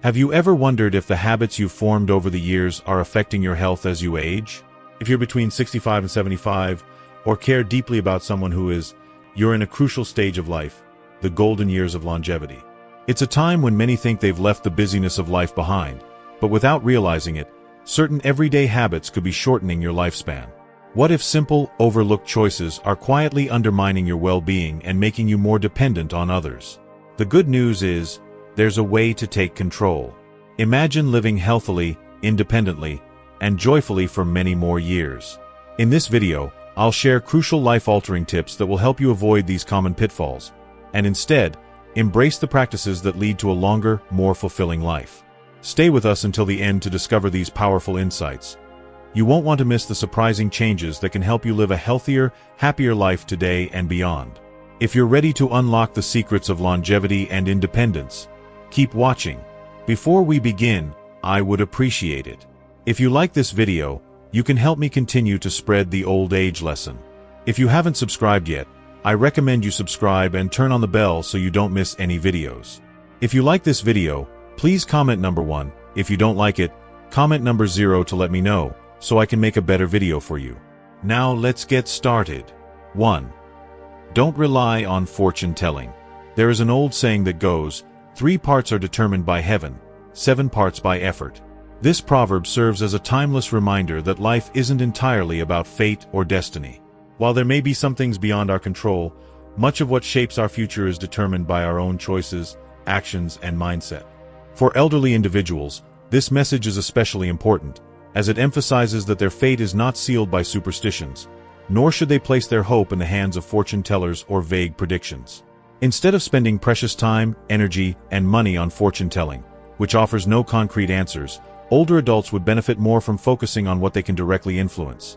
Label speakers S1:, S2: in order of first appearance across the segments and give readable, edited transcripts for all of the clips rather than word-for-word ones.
S1: Have you ever wondered if the habits you've formed over the years are affecting your health as you age? If you're between 65 and 75, or care deeply about someone who is, you're in a crucial stage of life, the golden years of longevity. It's a time when many think they've left the busyness of life behind, but without realizing it, certain everyday habits could be shortening your lifespan. What if simple, overlooked choices are quietly undermining your well-being and making you more dependent on others? The good news is, there's a way to take control. Imagine living healthily, independently, and joyfully for many more years. In this video, I'll share crucial life-altering tips that will help you avoid these common pitfalls, and instead, embrace the practices that lead to a longer, more fulfilling life. Stay with us until the end to discover these powerful insights. You won't want to miss the surprising changes that can help you live a healthier, happier life today and beyond. If you're ready to unlock the secrets of longevity and independence, keep watching. Before we begin, I would appreciate it if you like this video. You can help me continue to spread the old age lesson. If you haven't subscribed yet, I recommend you subscribe and turn on the bell so you don't miss any videos. If you like this video, please comment number 1. If you don't like it, comment number 0 to let me know, so I can make a better video for you. Now let's get started. 1. Don't rely on fortune telling. There is an old saying that goes, 3 parts are determined by heaven, 7 parts by effort. This proverb serves as a timeless reminder that life isn't entirely about fate or destiny. While there may be some things beyond our control, much of what shapes our future is determined by our own choices, actions, and mindset. For elderly individuals, this message is especially important, as it emphasizes that their fate is not sealed by superstitions, nor should they place their hope in the hands of fortune tellers or vague predictions. Instead of spending precious time, energy, and money on fortune telling, which offers no concrete answers, older adults would benefit more from focusing on what they can directly influence: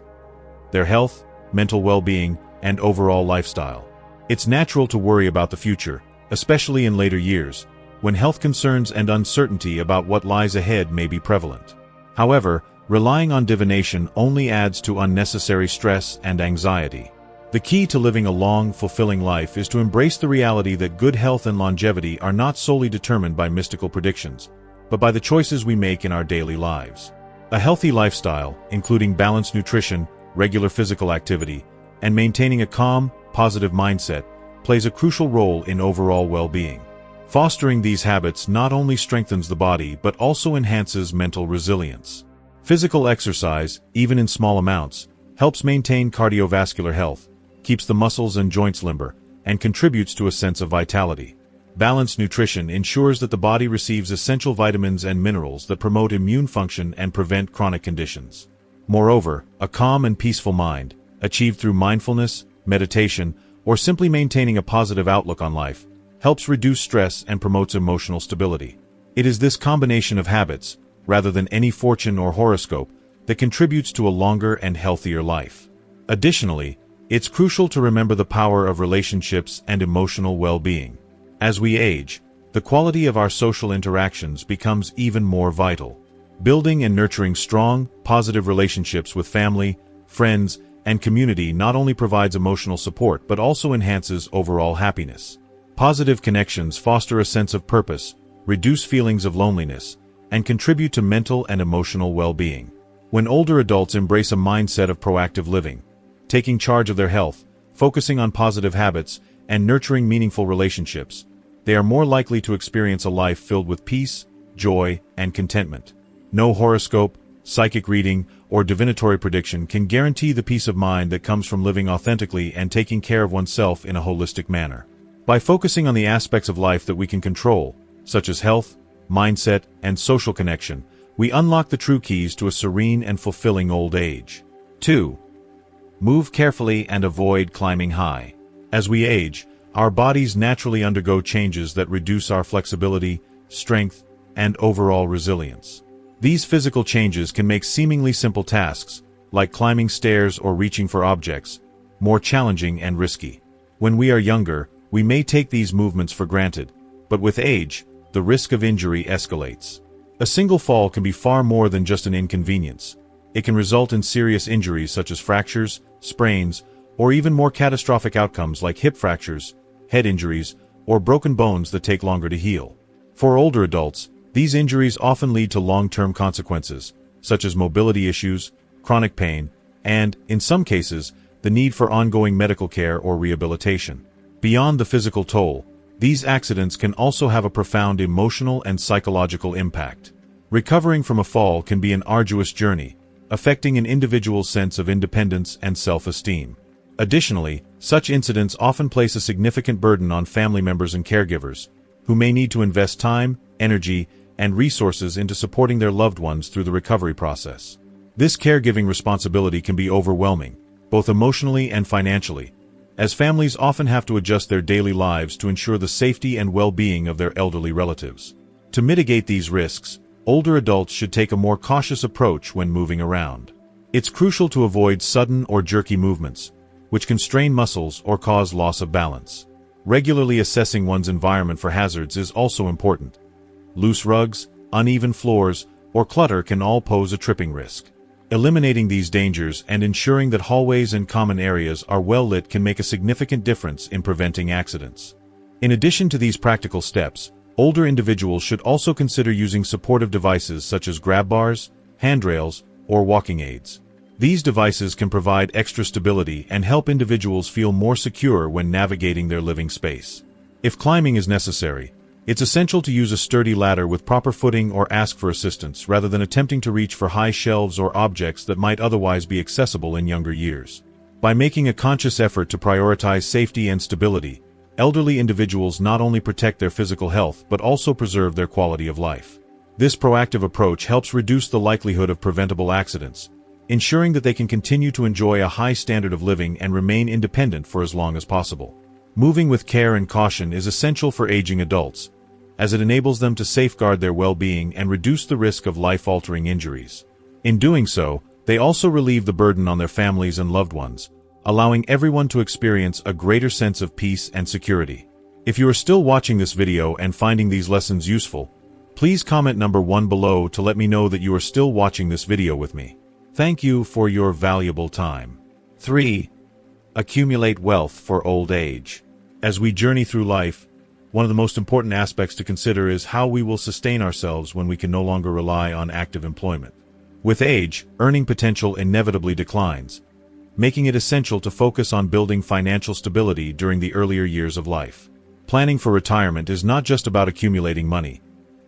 S1: their health, mental well-being, and overall lifestyle. It's natural to worry about the future, especially in later years, when health concerns and uncertainty about what lies ahead may be prevalent. However, relying on divination only adds to unnecessary stress and anxiety. The key to living a long, fulfilling life is to embrace the reality that good health and longevity are not solely determined by mystical predictions, but by the choices we make in our daily lives. A healthy lifestyle, including balanced nutrition, regular physical activity, and maintaining a calm, positive mindset, plays a crucial role in overall well-being. Fostering these habits not only strengthens the body but also enhances mental resilience. Physical exercise, even in small amounts, helps maintain cardiovascular health, keeps the muscles and joints limber, and contributes to a sense of vitality. Balanced nutrition ensures that the body receives essential vitamins and minerals that promote immune function and prevent chronic conditions. Moreover, a calm and peaceful mind, achieved through mindfulness, meditation, or simply maintaining a positive outlook on life, helps reduce stress and promotes emotional stability. It is this combination of habits, rather than any fortune or horoscope, that contributes to a longer and healthier life. Additionally, it's crucial to remember the power of relationships and emotional well-being. As we age, the quality of our social interactions becomes even more vital. Building and nurturing strong, positive relationships with family, friends, and community not only provides emotional support but also enhances overall happiness. Positive connections foster a sense of purpose, reduce feelings of loneliness, and contribute to mental and emotional well-being. When older adults embrace a mindset of proactive living, taking charge of their health, focusing on positive habits, and nurturing meaningful relationships, they are more likely to experience a life filled with peace, joy, and contentment. No horoscope, psychic reading, or divinatory prediction can guarantee the peace of mind that comes from living authentically and taking care of oneself in a holistic manner. By focusing on the aspects of life that we can control, such as health, mindset, and social connection, we unlock the true keys to a serene and fulfilling old age. 2. Move carefully and avoid climbing high. As we age, our bodies naturally undergo changes that reduce our flexibility, strength, and overall resilience. These physical changes can make seemingly simple tasks, like climbing stairs or reaching for objects, more challenging and risky. When we are younger, we may take these movements for granted, but with age, the risk of injury escalates. A single fall can be far more than just an inconvenience. It can result in serious injuries such as fractures, sprains, or even more catastrophic outcomes like hip fractures, head injuries, or broken bones that take longer to heal. For older adults, These injuries often lead to long-term consequences, such as mobility issues, chronic pain, and, in some cases, the need for ongoing medical care or rehabilitation. Beyond the physical toll, these accidents can also have a profound emotional and psychological impact. Recovering from a fall can be an arduous journey, affecting an individual's sense of independence and self-esteem. Additionally, such incidents often place a significant burden on family members and caregivers, who may need to invest time, energy, and resources into supporting their loved ones through the recovery process. This caregiving responsibility can be overwhelming, both emotionally and financially, as families often have to adjust their daily lives to ensure the safety and well-being of their elderly relatives. To mitigate these risks, older adults should take a more cautious approach when moving around. It's crucial to avoid sudden or jerky movements, which can strain muscles or cause loss of balance. Regularly assessing one's environment for hazards is also important. Loose rugs, uneven floors, or clutter can all pose a tripping risk. Eliminating these dangers and ensuring that hallways and common areas are well lit can make a significant difference in preventing accidents. In addition to these practical steps, older individuals should also consider using supportive devices such as grab bars, handrails, or walking aids. These devices can provide extra stability and help individuals feel more secure when navigating their living space. If climbing is necessary, it's essential to use a sturdy ladder with proper footing or ask for assistance rather than attempting to reach for high shelves or objects that might otherwise be accessible in younger years. By making a conscious effort to prioritize safety and stability, elderly individuals not only protect their physical health but also preserve their quality of life. This proactive approach helps reduce the likelihood of preventable accidents, ensuring that they can continue to enjoy a high standard of living and remain independent for as long as possible. Moving with care and caution is essential for aging adults, as it enables them to safeguard their well-being and reduce the risk of life-altering injuries. In doing so, they also relieve the burden on their families and loved ones, allowing everyone to experience a greater sense of peace and security. If you are still watching this video and finding these lessons useful, please comment number 1 below to let me know that you are still watching this video with me. Thank you for your valuable time. 3. Accumulate wealth for old age. As we journey through life, one of the most important aspects to consider is how we will sustain ourselves when we can no longer rely on active employment. With age, earning potential inevitably declines, making it essential to focus on building financial stability during the earlier years of life. Planning for retirement is not just about accumulating money.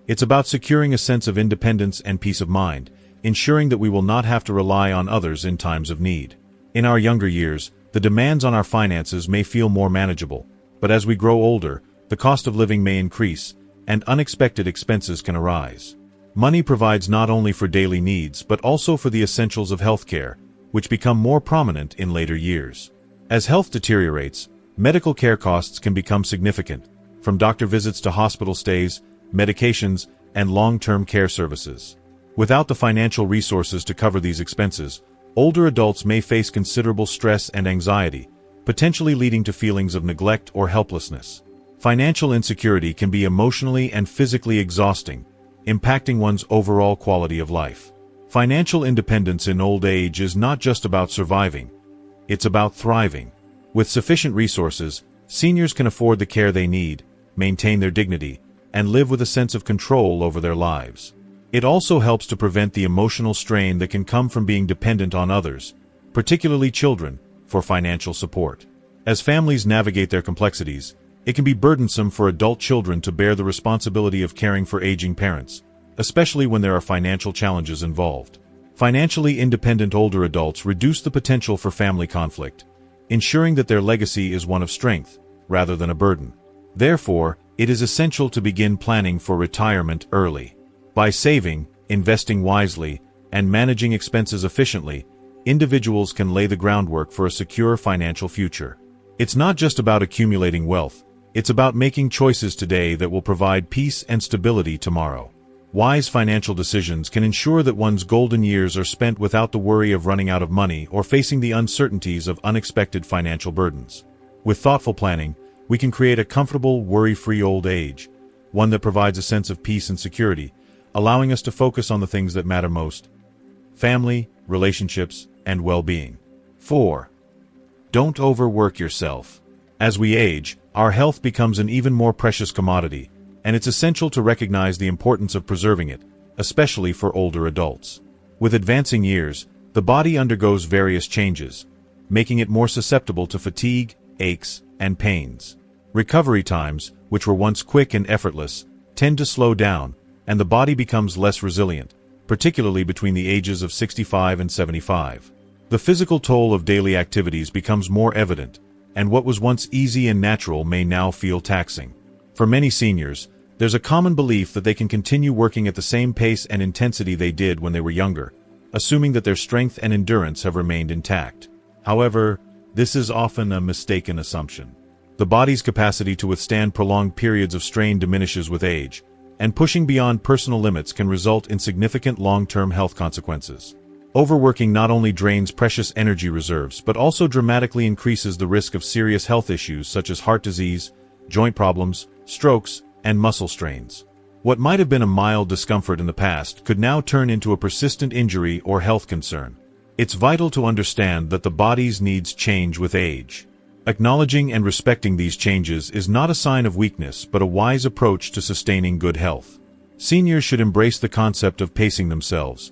S1: It's about securing a sense of independence and peace of mind, ensuring that we will not have to rely on others in times of need. In our younger years, the demands on our finances may feel more manageable, but as we grow older, the cost of living may increase, and unexpected expenses can arise. Money provides not only for daily needs but also for the essentials of healthcare, which become more prominent in later years. As health deteriorates, medical care costs can become significant, from doctor visits to hospital stays, medications, and long-term care services. Without the financial resources to cover these expenses, older adults may face considerable stress and anxiety, potentially leading to feelings of neglect or helplessness. Financial insecurity can be emotionally and physically exhausting, impacting one's overall quality of life. Financial independence in old age is not just about surviving, it's about thriving. With sufficient resources, seniors can afford the care they need, maintain their dignity, and live with a sense of control over their lives. It also helps to prevent the emotional strain that can come from being dependent on others, particularly children, for financial support. As families navigate their complexities, it can be burdensome for adult children to bear the responsibility of caring for aging parents, especially when there are financial challenges involved. Financially independent older adults reduce the potential for family conflict, ensuring that their legacy is one of strength, rather than a burden. Therefore, it is essential to begin planning for retirement early. By saving, investing wisely, and managing expenses efficiently, individuals can lay the groundwork for a secure financial future. It's not just about accumulating wealth, it's about making choices today that will provide peace and stability tomorrow. Wise financial decisions can ensure that one's golden years are spent without the worry of running out of money or facing the uncertainties of unexpected financial burdens. With thoughtful planning, we can create a comfortable, worry-free old age, one that provides a sense of peace and security, allowing us to focus on the things that matter most: family, relationships, and well-being. 4. Don't overwork yourself. As we age, our health becomes an even more precious commodity, and it's essential to recognize the importance of preserving it, especially for older adults. With advancing years, the body undergoes various changes, making it more susceptible to fatigue, aches, and pains. Recovery times, which were once quick and effortless, tend to slow down, and the body becomes less resilient, particularly between the ages of 65 and 75. The physical toll of daily activities becomes more evident, and what was once easy and natural may now feel taxing. For many seniors, there's a common belief that they can continue working at the same pace and intensity they did when they were younger, assuming that their strength and endurance have remained intact. However, this is often a mistaken assumption. The body's capacity to withstand prolonged periods of strain diminishes with age, and pushing beyond personal limits can result in significant long-term health consequences. Overworking not only drains precious energy reserves but also dramatically increases the risk of serious health issues such as heart disease, joint problems, strokes, and muscle strains. What might have been a mild discomfort in the past could now turn into a persistent injury or health concern. It's vital to understand that the body's needs change with age. Acknowledging and respecting these changes is not a sign of weakness but a wise approach to sustaining good health. Seniors should embrace the concept of pacing themselves,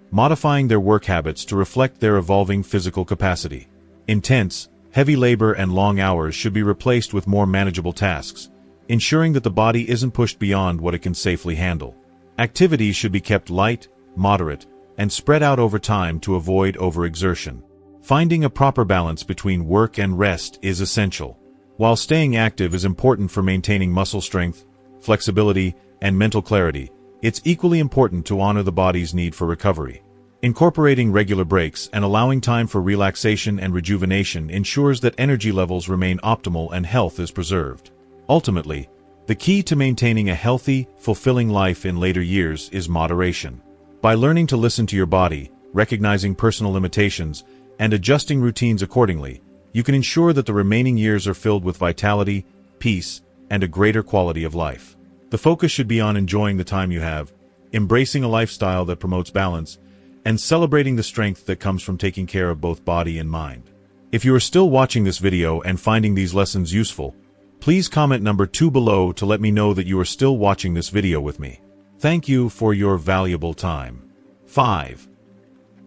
S1: modifying their work habits to reflect their evolving physical capacity. Intense, heavy labor and long hours should be replaced with more manageable tasks, ensuring that the body isn't pushed beyond what it can safely handle. Activities should be kept light, moderate, and spread out over time to avoid overexertion. Finding a proper balance between work and rest is essential. While staying active is important for maintaining muscle strength, flexibility, and mental clarity, it's equally important to honor the body's need for recovery. Incorporating regular breaks and allowing time for relaxation and rejuvenation ensures that energy levels remain optimal and health is preserved. Ultimately, the key to maintaining a healthy, fulfilling life in later years is moderation. By learning to listen to your body, recognizing personal limitations, and adjusting routines accordingly, you can ensure that the remaining years are filled with vitality, peace, and a greater quality of life. The focus should be on enjoying the time you have, embracing a lifestyle that promotes balance, and celebrating the strength that comes from taking care of both body and mind. If you are still watching this video and finding these lessons useful, please comment number 2 below to let me know that you are still watching this video with me. Thank you for your valuable time. 5.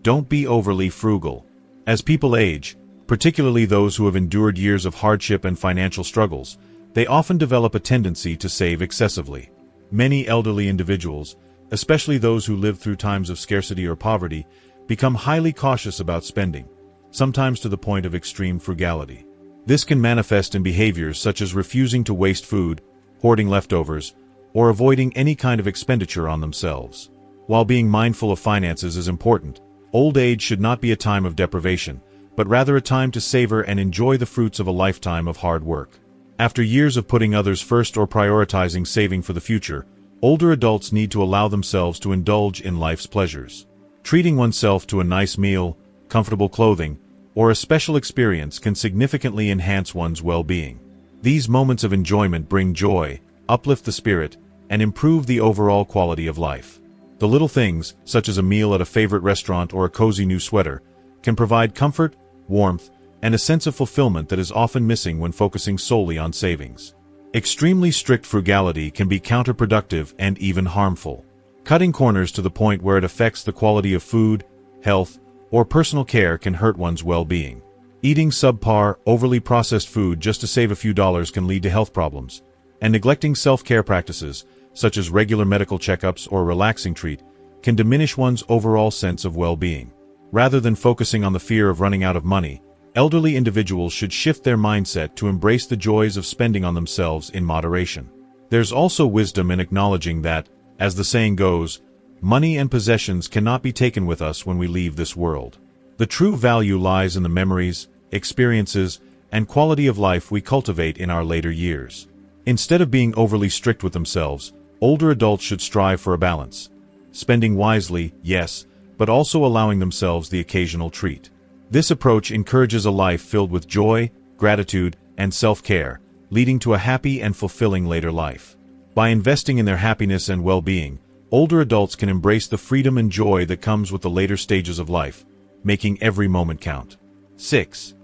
S1: Don't be overly frugal. As people age, particularly those who have endured years of hardship and financial struggles, they often develop a tendency to save excessively. Many elderly individuals, especially those who live through times of scarcity or poverty, become highly cautious about spending, sometimes to the point of extreme frugality. This can manifest in behaviors such as refusing to waste food, hoarding leftovers, or avoiding any kind of expenditure on themselves. While being mindful of finances is important, old age should not be a time of deprivation, but rather a time to savor and enjoy the fruits of a lifetime of hard work. After years of putting others first or prioritizing saving for the future, older adults need to allow themselves to indulge in life's pleasures. Treating oneself to a nice meal, comfortable clothing, or a special experience can significantly enhance one's well-being. These moments of enjoyment bring joy, uplift the spirit, and improve the overall quality of life. The little things, such as a meal at a favorite restaurant or a cozy new sweater, can provide comfort, warmth, and a sense of fulfillment that is often missing when focusing solely on savings. Extremely strict frugality can be counterproductive and even harmful. Cutting corners to the point where it affects the quality of food, health, or personal care can hurt one's well-being. Eating subpar, overly processed food just to save a few dollars can lead to health problems, and neglecting self-care practices, such as regular medical checkups or a relaxing treat, can diminish one's overall sense of well-being. Rather than focusing on the fear of running out of money, elderly individuals should shift their mindset to embrace the joys of spending on themselves in moderation. There's also wisdom in acknowledging that, as the saying goes, money and possessions cannot be taken with us when we leave this world. The true value lies in the memories, experiences, and quality of life we cultivate in our later years. Instead of being overly strict with themselves, older adults should strive for a balance. Spending wisely, yes, but also allowing themselves the occasional treat. This approach encourages a life filled with joy, gratitude, and self-care, leading to a happy and fulfilling later life. By investing in their happiness and well-being, older adults can embrace the freedom and joy that comes with the later stages of life, making every moment count. 6.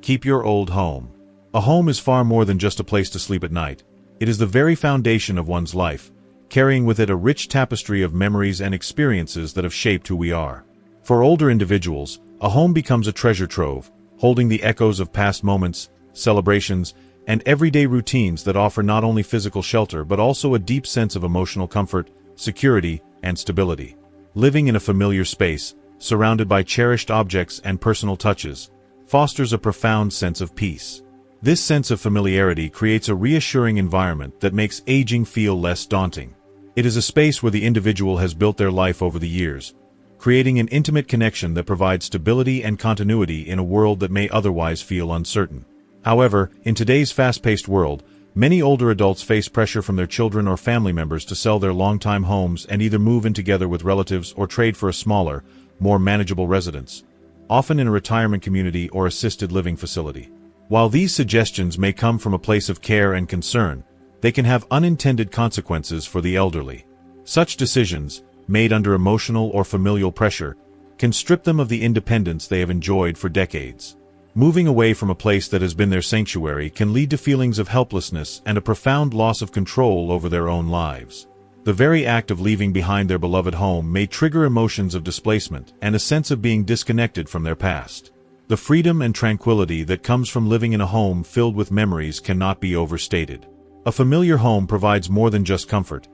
S1: Keep your old home. A home is far more than just a place to sleep at night. It is the very foundation of one's life, carrying with it a rich tapestry of memories and experiences that have shaped who we are. For older individuals, a home becomes a treasure trove, holding the echoes of past moments, celebrations, and everyday routines that offer not only physical shelter but also a deep sense of emotional comfort, security, and stability. Living in a familiar space, surrounded by cherished objects and personal touches, fosters a profound sense of peace. This sense of familiarity creates a reassuring environment that makes aging feel less daunting. It is a space where the individual has built their life over the years, creating an intimate connection that provides stability and continuity in a world that may otherwise feel uncertain. However, in today's fast-paced world, many older adults face pressure from their children or family members to sell their longtime homes and either move in together with relatives or trade for a smaller, more manageable residence, often in a retirement community or assisted living facility. While these suggestions may come from a place of care and concern, they can have unintended consequences for the elderly. Such decisions, made under emotional or familial pressure, can strip them of the independence they have enjoyed for decades. Moving away from a place that has been their sanctuary can lead to feelings of helplessness and a profound loss of control over their own lives. The very act of leaving behind their beloved home may trigger emotions of displacement and a sense of being disconnected from their past. The freedom and tranquility that comes from living in a home filled with memories cannot be overstated. A familiar home provides more than just comfort.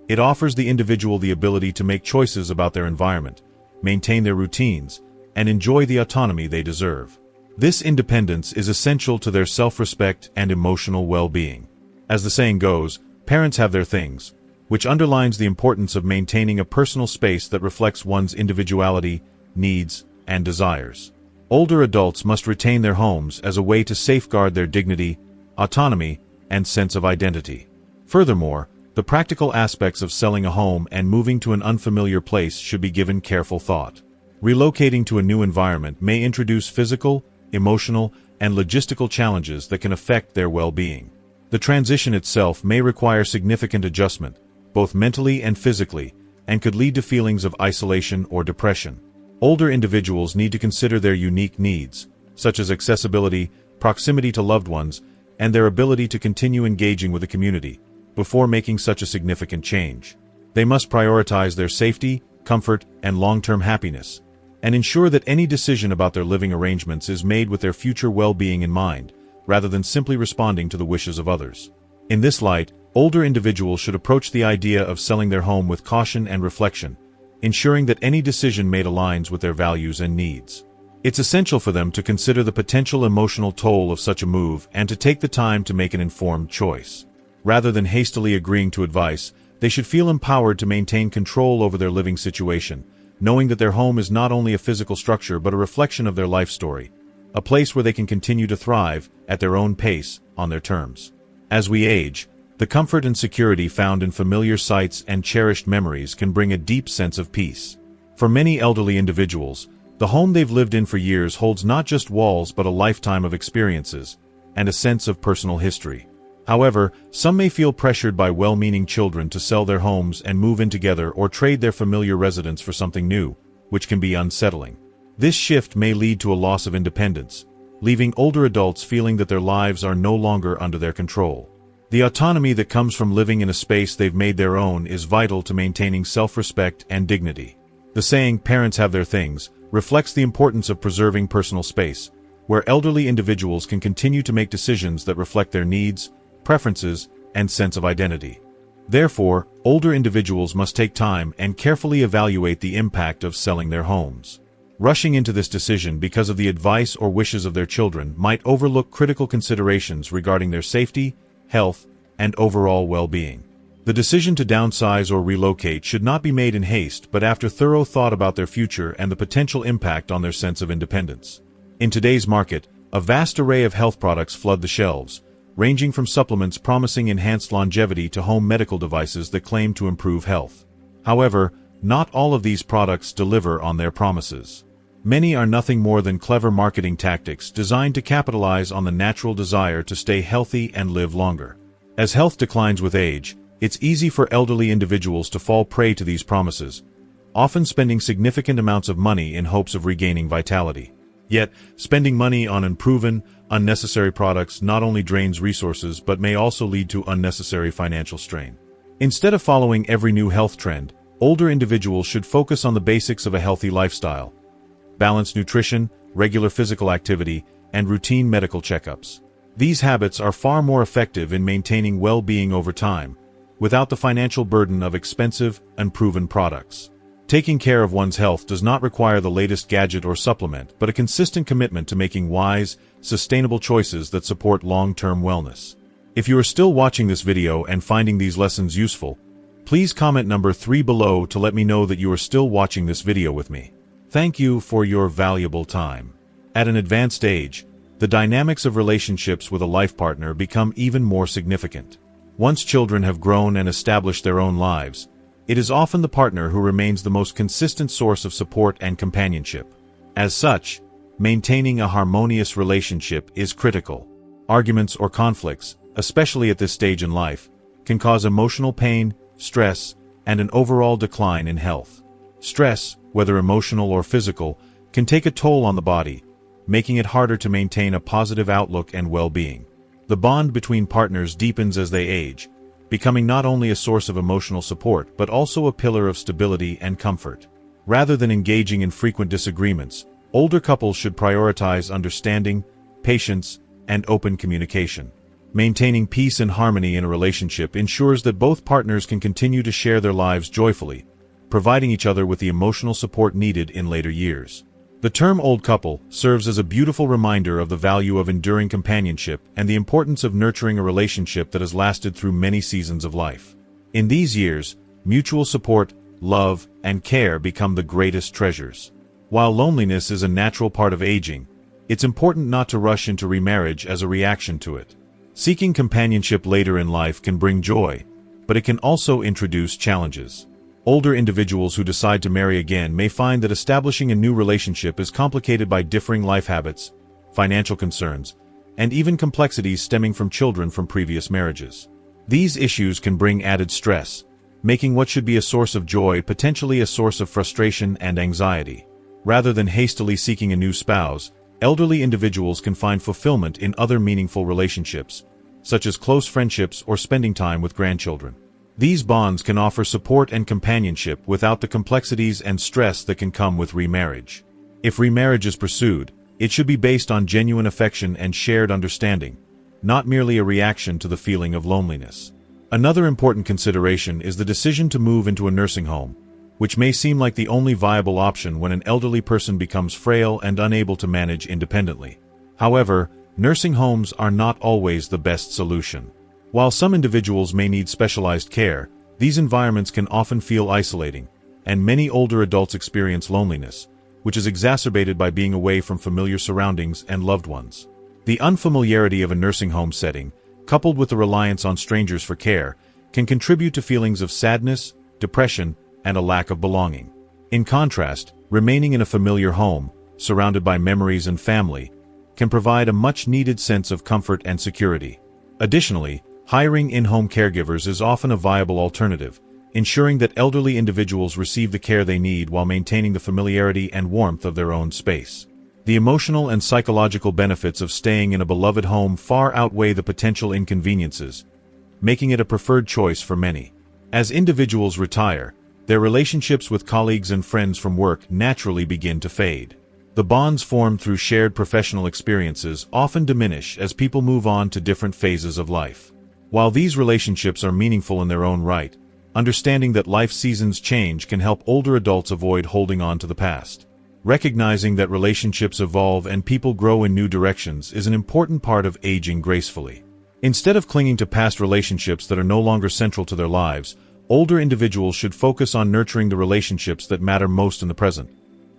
S1: It offers the individual the ability to make choices about their environment, maintain their routines, and enjoy the autonomy they deserve. This independence is essential to their self-respect and emotional well-being. As the saying goes, parents have their things, which underlines the importance of maintaining a personal space that reflects one's individuality, needs, and desires. Older adults must retain their homes as a way to safeguard their dignity, autonomy, and sense of identity. Furthermore, the practical aspects of selling a home and moving to an unfamiliar place should be given careful thought. Relocating to a new environment may introduce physical, emotional, and logistical challenges that can affect their well-being. The transition itself may require significant adjustment, both mentally and physically, and could lead to feelings of isolation or depression. Older individuals need to consider their unique needs, such as accessibility, proximity to loved ones, and their ability to continue engaging with the community, before making such a significant change. They must prioritize their safety, comfort, and long-term happiness, and ensure that any decision about their living arrangements is made with their future well-being in mind, rather than simply responding to the wishes of others. In this light, older individuals should approach the idea of selling their home with caution and reflection, ensuring that any decision made aligns with their values and needs. It's essential for them to consider the potential emotional toll of such a move and to take the time to make an informed choice. Rather than hastily agreeing to advice, they should feel empowered to maintain control over their living situation, knowing that their home is not only a physical structure but a reflection of their life story, a place where they can continue to thrive, at their own pace, on their terms. As we age, the comfort and security found in familiar sights and cherished memories can bring a deep sense of peace. For many elderly individuals, the home they've lived in for years holds not just walls but a lifetime of experiences, and a sense of personal history. However, some may feel pressured by well-meaning children to sell their homes and move in together or trade their familiar residence for something new, which can be unsettling. This shift may lead to a loss of independence, leaving older adults feeling that their lives are no longer under their control. The autonomy that comes from living in a space they've made their own is vital to maintaining self-respect and dignity. The saying, "Parents have their things," reflects the importance of preserving personal space, where elderly individuals can continue to make decisions that reflect their needs, preferences, and sense of identity. Therefore, older individuals must take time and carefully evaluate the impact of selling their homes. Rushing into this decision because of the advice or wishes of their children might overlook critical considerations regarding their safety, health, and overall well-being. The decision to downsize or relocate should not be made in haste but after thorough thought about their future and the potential impact on their sense of independence. In today's market, a vast array of health products flood the shelves, ranging from supplements promising enhanced longevity to home medical devices that claim to improve health. However, not all of these products deliver on their promises. Many are nothing more than clever marketing tactics designed to capitalize on the natural desire to stay healthy and live longer. As health declines with age, it's easy for elderly individuals to fall prey to these promises, often spending significant amounts of money in hopes of regaining vitality. Yet, spending money on unproven, unnecessary products not only drains resources but may also lead to unnecessary financial strain. Instead of following every new health trend, older individuals should focus on the basics of a healthy lifestyle: balanced nutrition, regular physical activity, and routine medical checkups. These habits are far more effective in maintaining well-being over time, without the financial burden of expensive, unproven products. Taking care of one's health does not require the latest gadget or supplement, but a consistent commitment to making wise, sustainable choices that support long-term wellness. If you are still watching this video and finding these lessons useful, please comment number 3 below to let me know that you are still watching this video with me. Thank you for your valuable time. At an advanced age, the dynamics of relationships with a life partner become even more significant. Once children have grown and established their own lives, it is often the partner who remains the most consistent source of support and companionship. As such, maintaining a harmonious relationship is critical. Arguments or conflicts, especially at this stage in life, can cause emotional pain, stress, and an overall decline in health. Stress, whether emotional or physical, can take a toll on the body, making it harder to maintain a positive outlook and well-being. The bond between partners deepens as they age, becoming not only a source of emotional support but also a pillar of stability and comfort. Rather than engaging in frequent disagreements, older couples should prioritize understanding, patience, and open communication. Maintaining peace and harmony in a relationship ensures that both partners can continue to share their lives joyfully, providing each other with the emotional support needed in later years. The term old couple serves as a beautiful reminder of the value of enduring companionship and the importance of nurturing a relationship that has lasted through many seasons of life. In these years, mutual support, love, and care become the greatest treasures. While loneliness is a natural part of aging, it's important not to rush into remarriage as a reaction to it. Seeking companionship later in life can bring joy, but it can also introduce challenges. Older individuals who decide to marry again may find that establishing a new relationship is complicated by differing life habits, financial concerns, and even complexities stemming from children from previous marriages. These issues can bring added stress, making what should be a source of joy potentially a source of frustration and anxiety. Rather than hastily seeking a new spouse, elderly individuals can find fulfillment in other meaningful relationships, such as close friendships or spending time with grandchildren. These bonds can offer support and companionship without the complexities and stress that can come with remarriage. If remarriage is pursued, it should be based on genuine affection and shared understanding, not merely a reaction to the feeling of loneliness. Another important consideration is the decision to move into a nursing home, which may seem like the only viable option when an elderly person becomes frail and unable to manage independently. However, nursing homes are not always the best solution. While some individuals may need specialized care, these environments can often feel isolating, and many older adults experience loneliness, which is exacerbated by being away from familiar surroundings and loved ones. The unfamiliarity of a nursing home setting, coupled with the reliance on strangers for care, can contribute to feelings of sadness, depression, and a lack of belonging. In contrast, remaining in a familiar home, surrounded by memories and family, can provide a much-needed sense of comfort and security. Additionally, hiring in-home caregivers is often a viable alternative, ensuring that elderly individuals receive the care they need while maintaining the familiarity and warmth of their own space. The emotional and psychological benefits of staying in a beloved home far outweigh the potential inconveniences, making it a preferred choice for many. As individuals retire, their relationships with colleagues and friends from work naturally begin to fade. The bonds formed through shared professional experiences often diminish as people move on to different phases of life. While these relationships are meaningful in their own right, understanding that life seasons change can help older adults avoid holding on to the past. Recognizing that relationships evolve and people grow in new directions is an important part of aging gracefully. Instead of clinging to past relationships that are no longer central to their lives, older individuals should focus on nurturing the relationships that matter most in the present,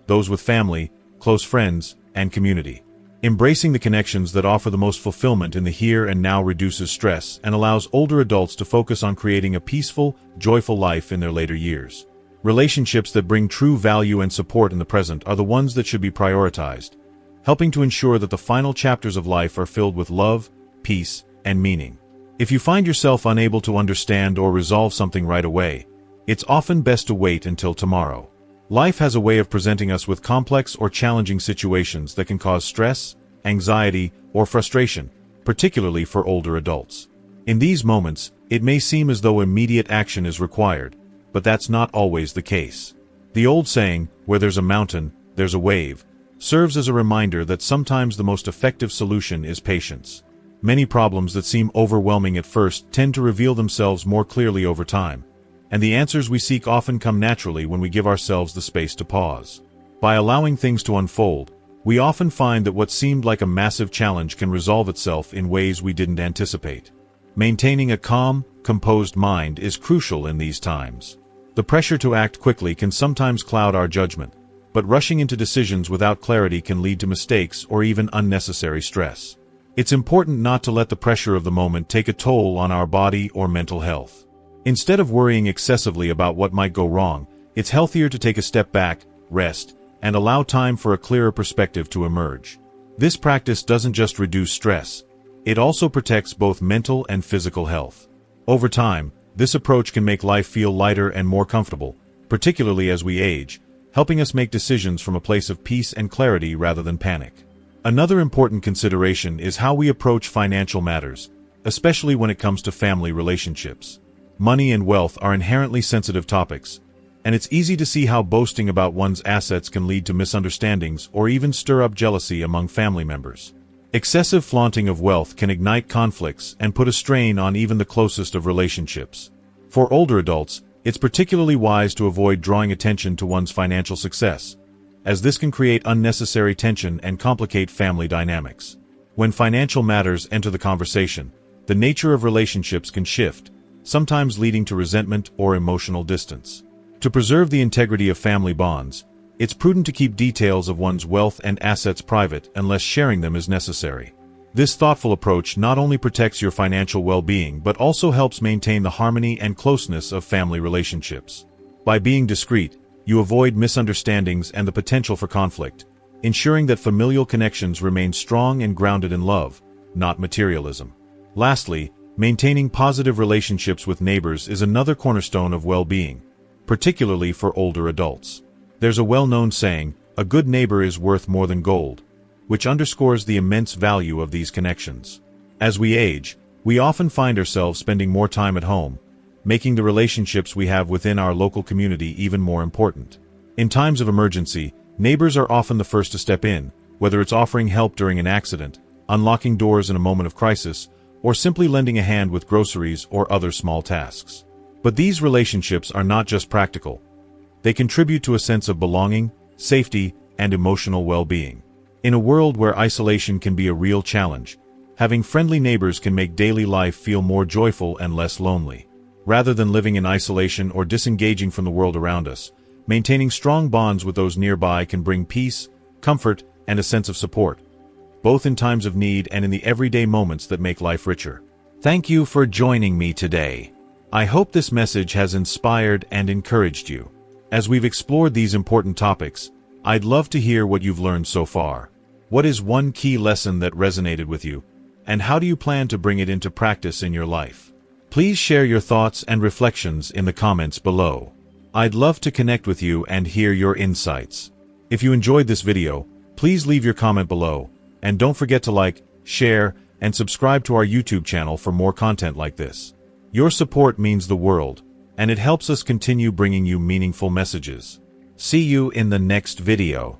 S1: those with family, close friends, and community. Embracing the connections that offer the most fulfillment in the here and now reduces stress and allows older adults to focus on creating a peaceful, joyful life in their later years. Relationships that bring true value and support in the present are the ones that should be prioritized, helping to ensure that the final chapters of life are filled with love, peace, and meaning. If you find yourself unable to understand or resolve something right away, it's often best to wait until tomorrow. Life has a way of presenting us with complex or challenging situations that can cause stress, anxiety, or frustration, particularly for older adults. In these moments, it may seem as though immediate action is required, but that's not always the case. The old saying, "Where there's a mountain, there's a wave," serves as a reminder that sometimes the most effective solution is patience. Many problems that seem overwhelming at first tend to reveal themselves more clearly over time, and the answers we seek often come naturally when we give ourselves the space to pause. By allowing things to unfold, we often find that what seemed like a massive challenge can resolve itself in ways we didn't anticipate. Maintaining a calm, composed mind is crucial in these times. The pressure to act quickly can sometimes cloud our judgment, but rushing into decisions without clarity can lead to mistakes or even unnecessary stress. It's important not to let the pressure of the moment take a toll on our body or mental health. Instead of worrying excessively about what might go wrong, it's healthier to take a step back, rest, and allow time for a clearer perspective to emerge. This practice doesn't just reduce stress, it also protects both mental and physical health. Over time, this approach can make life feel lighter and more comfortable, particularly as we age, helping us make decisions from a place of peace and clarity rather than panic. Another important consideration is how we approach financial matters, especially when it comes to family relationships. Money and wealth are inherently sensitive topics, and it's easy to see how boasting about one's assets can lead to misunderstandings or even stir up jealousy among family members. Excessive flaunting of wealth can ignite conflicts and put a strain on even the closest of relationships. For older adults, it's particularly wise to avoid drawing attention to one's financial success, as this can create unnecessary tension and complicate family dynamics. When financial matters enter the conversation, the nature of relationships can shift, sometimes leading to resentment or emotional distance. To preserve the integrity of family bonds, it's prudent to keep details of one's wealth and assets private unless sharing them is necessary. This thoughtful approach not only protects your financial well-being but also helps maintain the harmony and closeness of family relationships. By being discreet, you avoid misunderstandings and the potential for conflict, ensuring that familial connections remain strong and grounded in love, not materialism. Lastly, maintaining positive relationships with neighbors is another cornerstone of well-being, particularly for older adults. There's a well-known saying, "A good neighbor is worth more than gold," which underscores the immense value of these connections. As we age, we often find ourselves spending more time at home, making the relationships we have within our local community even more important. In times of emergency, neighbors are often the first to step in, whether it's offering help during an accident, unlocking doors in a moment of crisis, or simply lending a hand with groceries or other small tasks. But these relationships are not just practical. They contribute to a sense of belonging, safety, and emotional well-being. In a world where isolation can be a real challenge, having friendly neighbors can make daily life feel more joyful and less lonely. Rather than living in isolation or disengaging from the world around us, maintaining strong bonds with those nearby can bring peace, comfort, and a sense of support, both in times of need and in the everyday moments that make life richer. Thank you for joining me today. I hope this message has inspired and encouraged you. As we've explored these important topics, I'd love to hear what you've learned so far. What is one key lesson that resonated with you, and how do you plan to bring it into practice in your life? Please share your thoughts and reflections in the comments below. I'd love to connect with you and hear your insights. If you enjoyed this video, please leave your comment below, and don't forget to like, share, and subscribe to our YouTube channel for more content like this. Your support means the world, and it helps us continue bringing you meaningful messages. See you in the next video.